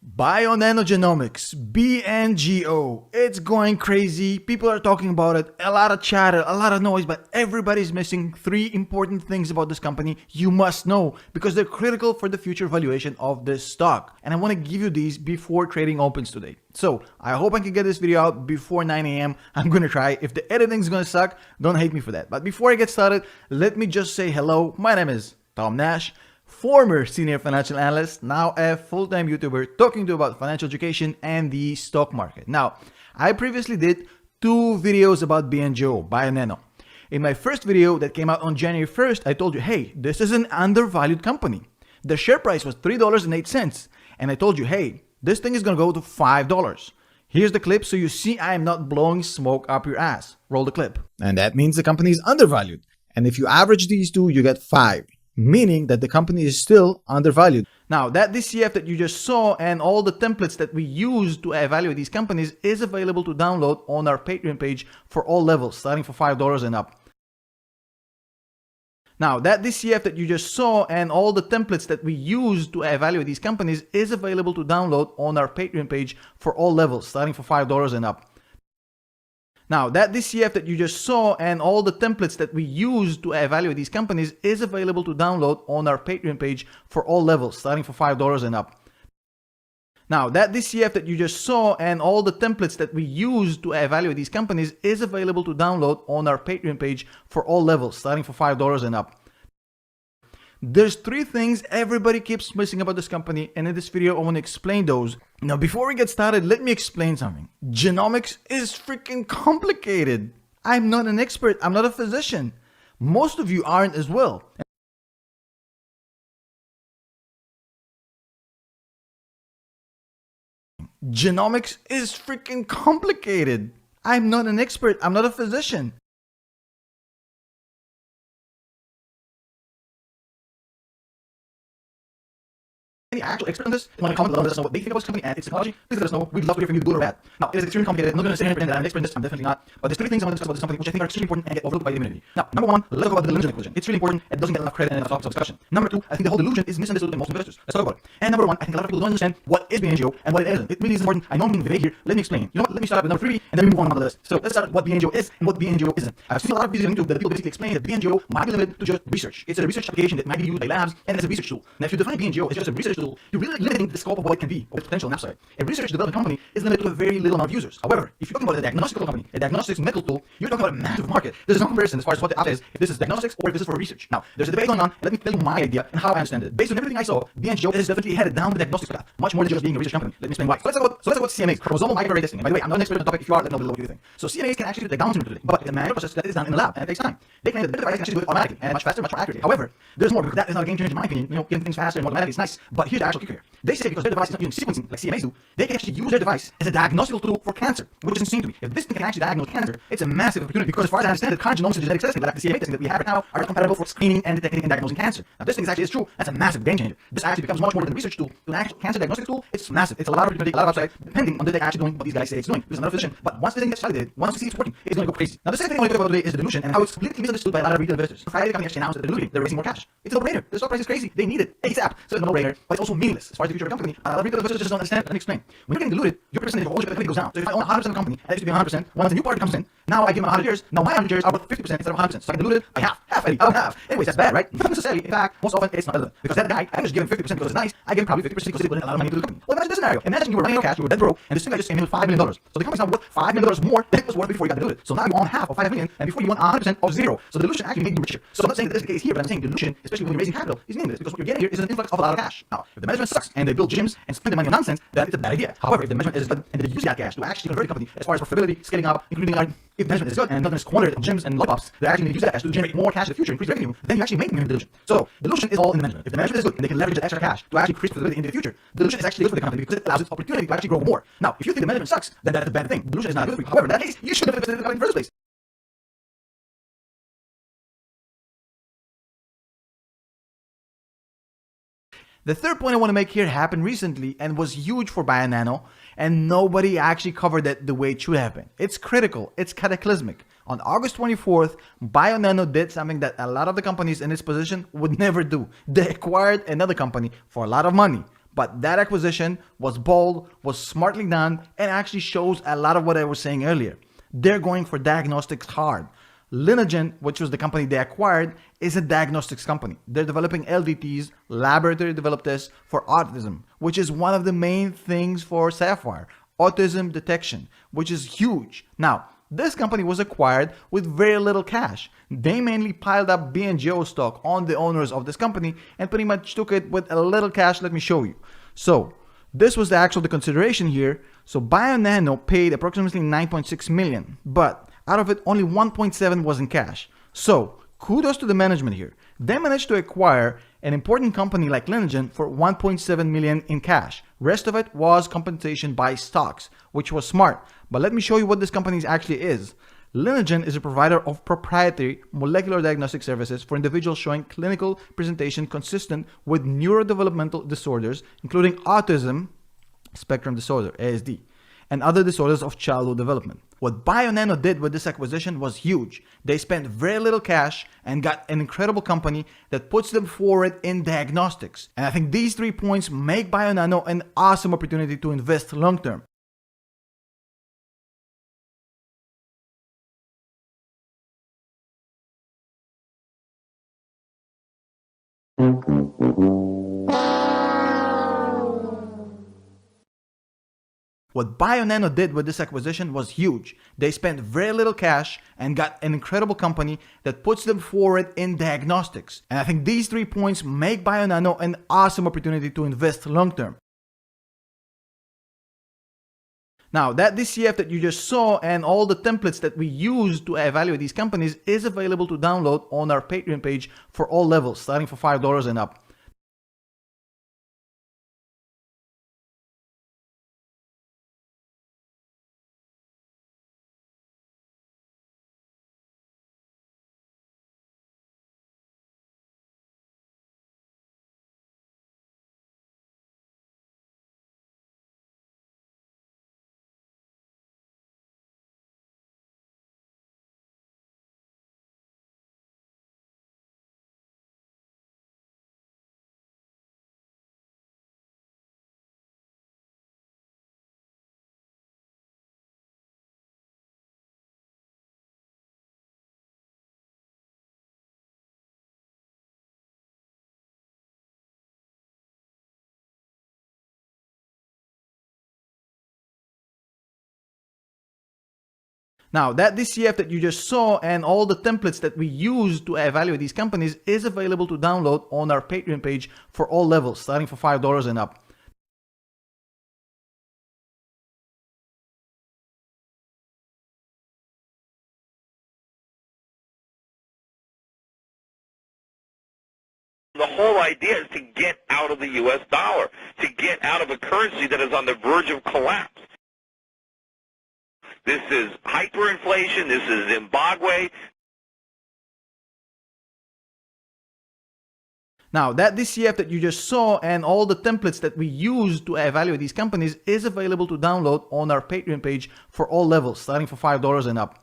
Bionanogenomics, BNGO, it's going crazy. People are talking about it, a lot of chatter, a lot of noise, but everybody's missing three important things about this company you must know because they're critical for the future valuation of this stock. And I want to give you these before trading opens today. So I hope I can get this video out before 9 a.m. I'm going to try. If the editing's going to suck, don't hate me for that. But before I get started, let me just say hello. My name is Nash, former senior financial analyst, now a full-time YouTuber talking to you about financial education and the stock market. Now, I previously did two videos about BNGO, Bionano. In my first video that came out on January 1st, I told you, hey, this is an undervalued company. The share price was $3.08, and I told you, hey, this thing is going to go to $5. Here's the clip so you see I am not blowing smoke up your ass. Roll the clip. And that means the company is undervalued. And if you average these two, you get 5. Meaning that the company is still undervalued. Now, that DCF that you just saw and all the templates that we use to evaluate these companies is available to download on our Patreon page for all levels, starting for $5 and up. Now, that DCF that you just saw and all the templates that we use to evaluate these companies is available to download on our Patreon page for all levels, starting for $5 and up. Now, that DCF that you just saw and all the templates that we use to evaluate these companies is available to download on our Patreon page for all levels, starting for $5 and up. Now, that DCF that you just saw and all the templates that we use to evaluate these companies is available to download on our Patreon page for all levels, starting for $5 and up. There's three things everybody keeps missing about this company, and in this video I want to explain those. Now, before we get started, let me explain something. Genomics is freaking complicated. I'm not an expert, I'm not a physician. Most of you aren't as well. Genomics is freaking complicated. I'm not an expert, I'm not a physician. Any actual expert on this, want to comment below, let us know what they think about this company and its technology. Please let us know. We'd love to hear from you, good or bad. Now, it is extremely complicated. I'm not going to sit here and pretend that I'm an expert in this. I'm definitely not. But there's three things I want to discuss about this company which I think are extremely important and get overlooked by the community. Now, number one, let's talk about the delusion equation. It's really important. It doesn't get enough credit and enough topics of discussion. Number two, I think the whole delusion is misunderstood by most investors. Let's talk about it. And number one, I think a lot of people don't understand what is BNGO and what it isn't. It really is important. I know I'm being vague here. Let me explain. You know what? Let me start with number three and then we move on the list. So let's start with what BNGO is and what BNGO isn't. I've seen a lot of videos on YouTube that people basically explain that BNGO might be limited to just research. It's a research application that might be used by labs and it's a research tool. Now, if you define BNGO as just a research tool, you're really limiting the scope of what it can be, or its potential on that side. A research development company is limited to a very little amount of users. However, if you're talking about a diagnostical company, a diagnostics medical tool, you're talking about a massive market. There's no comparison as far as what the option is, if this is diagnostics or if this is for research. Now, there's a debate going on. Let me tell you my idea and how I understand it. Based on everything I saw, BNGO is definitely headed down the diagnostics path, much more than just being a research company. Let me explain why. So let's talk about CMAs, chromosomal microarray testing. And by the way, I'm not an expert on the topic. If you are, let me know below what you think. So CMAs can actually do the downstream today, but it's a manual process that is done in the lab and it takes time. They claim that the device can actually do it automatically and much faster, much more accurately. However, there's more because that is not a game changer in my opinion. You know, getting things faster and more automatic is nice, but here's the actual kicker here. They say because their device is not using sequencing like CMAs do, they can actually use their device as a diagnostical tool for cancer, which is insane to me. If this thing can actually diagnose cancer, it's a massive opportunity because as far as I understand it, current genomics and genetics testing, like the CMA testing that we have right now, are compatible for screening and detecting and diagnosing cancer. Now, this thing is actually true. That's a massive game changer. This actually becomes much more than a research tool to an actual cancer diagnostic tool. It's massive. It's a lot of opportunity, a lot of upside, depending on what they're actually doing what these guys say it's doing. Because I'm not a physician, but once this thing gets validated, once we see it's working, it's going to go crazy. Now, the second thing I want to talk about today is the dilution and how it's completely misunderstood by a lot of retail investors. Friday, the company actually announced that they're diluting, they're raising more cash. It's a no-brainer. The stock price is crazy. They need it ASAP. So it's a no-brainer, but it's also meaningless as far as the future of the company. A lot of retail investors just don't understand. Let me explain. When you're getting diluted, your percentage of ownership of the company goes down. So if I own 100% of the company, and it used to be 100%, once a new party comes in, now I give them 100 shares. Now my 100 shares are worth 50% instead of 100%. So I can dilute it by half. Anyways, that's bad, right? Not necessarily. In fact, most often it's not relevant. Because that guy, I just give him 50% because it's nice. I give him probably 50% because he's putting a lot of money into the company. Well, imagine this scenario. Imagine you were running out of cash, you were dead broke, and this thing guy just came in with $5 million. So the company's now worth $5 million more than it was worth before you got diluted. So now you own half of $5 million, and before you want 100% of zero. So the dilution actually made you richer. So I'm not saying that this is the case here, but I'm saying dilution, especially when you're raising capital, is meaningless because what you're getting here is an influx of a lot of cash. Now, if the management sucks and they build gyms and spend the money on nonsense, then it's a bad idea. However, if the management is good and they use that cash to actually convert the company as far as profitability, scaling up, including if management is good and not just squander it on gyms and lollipops, they're actually going to use that cash to generate more cash in the future, increase revenue, then you actually make money in dilution. So dilution is all in the management. If the management is good and they can leverage that extra cash to actually increase profitability in the future, dilution is actually good for the company because it allows its opportunity to actually grow more. Now, if you think the management sucks, then that's a bad thing. Dilution is not good for you. However, in that case, you should have invested in the company in the first place. The third point I want to make here happened recently and was huge for Bionano, and nobody actually covered it the way it should have been. It's critical. It's cataclysmic. On August 24th, Bionano did something that a lot of the companies in its position would never do. They acquired another company for a lot of money. But that acquisition was bold, was smartly done, and actually shows a lot of what I was saying earlier. They're going for diagnostics hard. Lineagen, which was the company they acquired, is a diagnostics company. They're developing LDTs, laboratory developed tests for autism, which is one of the main things for Sapphire, autism detection, which is huge. Now, this company was acquired with very little cash. They mainly piled up BNGO stock on the owners of this company and pretty much took it with a little cash. Let me show you. So this was the consideration here. So BioNano paid approximately 9.6 million, but out of it, only 1.7 was in cash. So kudos to the management here. They managed to acquire an important company like Lineagen for 1.7 million in cash. Rest of it was compensation by stocks, which was smart. But let me show you what this company actually is. Lineagen is a provider of proprietary molecular diagnostic services for individuals showing clinical presentation consistent with neurodevelopmental disorders, including autism spectrum disorder, ASD, and other disorders of childhood development. What BioNano did with this acquisition was huge. They spent very little cash and got an incredible company that puts them forward in diagnostics. And I think these 3 points make BioNano an awesome opportunity to invest long term. What BioNano did with this acquisition was huge. They spent very little cash and got an incredible company that puts them forward in diagnostics. And I think these 3 points make BioNano an awesome opportunity to invest long term. Now, that DCF that you just saw and all the templates that we use to evaluate these companies is available to download on our Patreon page for all levels, starting for $5 and up. Now, that DCF that you just saw and all the templates that we use to evaluate these companies is available to download on our Patreon page for all levels, starting for $5 and up. The whole idea is to get out of the U.S. dollar, to get out of a currency that is on the verge of collapse. This is hyperinflation. This is Zimbabwe. Now, that DCF that you just saw and all the templates that we use to evaluate these companies is available to download on our Patreon page for all levels, starting for $5 and up.